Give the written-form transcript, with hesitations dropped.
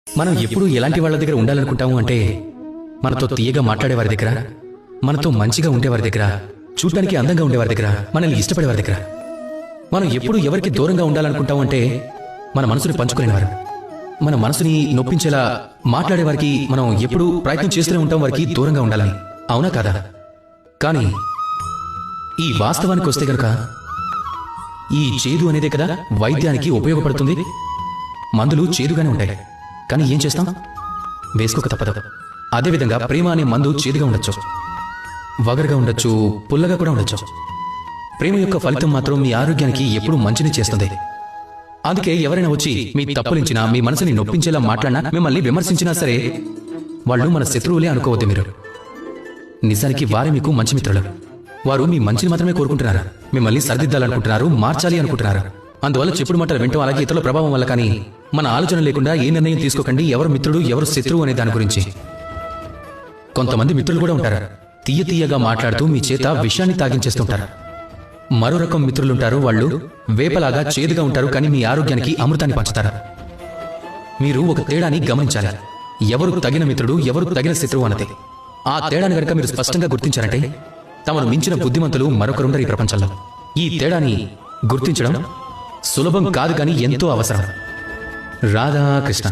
మనం ఎప్పుడు ఎలాంటి వాళ్ళ దగ్గర ఉండాలనుకుంటాము అంటే మనతో తీయగా మాట్లాడేవారి దగ్గర, మనతో మంచిగా ఉండేవారి దగ్గర, చూడటానికి అందంగా ఉండేవారి దగ్గర, మనల్ని ఇష్టపడేవారి దగ్గర. మనం ఎప్పుడు ఎవరికి దూరంగా ఉండాలనుకుంటాము అంటే మన మనసుని పంచుకునేవారు, మన మనసుని నొప్పించేలా మాట్లాడేవారికి మనం ఎప్పుడు ప్రయత్నం చేస్తూనే ఉంటాం వారికి దూరంగా ఉండాలని. అవునా కాదా? కానీ ఈ వాస్తవానికి వస్తే గనుక ఈ చేదు అనేదే కదా వైద్యానికి ఉపయోగపడుతుంది. మందులు చేదుగానే ఉంటాయి, కానీ ఏం చేస్తాం? వేసుకోక తప్పదు. అదేవిధంగా ప్రేమ అనే మందు చేదుగా ఉండొచ్చు, వగరుగా ఉండొచ్చు, పుల్లగా కూడా ఉండొచ్చు. ప్రేమ యొక్క ఫలితం మాత్రం మీ ఆరోగ్యానికి ఎప్పుడూ మంచిని చేస్తుంది. అందుకే ఎవరైనా వచ్చి మీ తప్పులించినా, మీ మనసుని నొప్పించేలా మాట్లాడినా, మిమ్మల్ని విమర్శించినా సరే వాళ్ళు మన శత్రువులే అనుకోవద్దు మీరు. నిజానికి వారే మీకు మంచి మిత్రులు. వారు మీ మంచిని మాత్రమే కోరుకుంటున్నారు, మిమ్మల్ని సరిదిద్దాలనుకుంటున్నారు, మార్చాలి అనుకుంటున్నారు. అందువల్ల చెప్పుడు మాటలు వింటాం, అలాగే ఇతరుల ప్రభావం వల్ల కానీ మన ఆలోచన లేకుండా ఏ నిర్ణయం తీసుకోకండి. ఎవరు మిత్రుడు ఎవరు శత్రువు అనే దాని గురించి. కొంతమంది మిత్రులు కూడా ఉంటారు, తీయగా మాట్లాడుతూ మీ చేత విషయాన్ని తాగించేస్తుంటారు. మరో రకం మిత్రులుంటారు, వాళ్ళు వేపలాగా చేదుగా ఉంటారు, కానీ మీ ఆరోగ్యానికి అమృతాన్ని పంచుతారు. మీరు ఒక తేడాని గమనించాలి, ఎవరు తగిన మిత్రుడు ఎవరు తగిన శత్రువు అన్నది. ఆ తేడాని గనక మీరు స్పష్టంగా గుర్తించారంటే తమను మించిన బుద్ధిమంతులు మరొకరుండరు ఈ ప్రపంచంలో. ఈ తేడాని గుర్తించడం సులభం కాదు, కానీ ఎంతో అవసరం. రాధాకృష్ణ.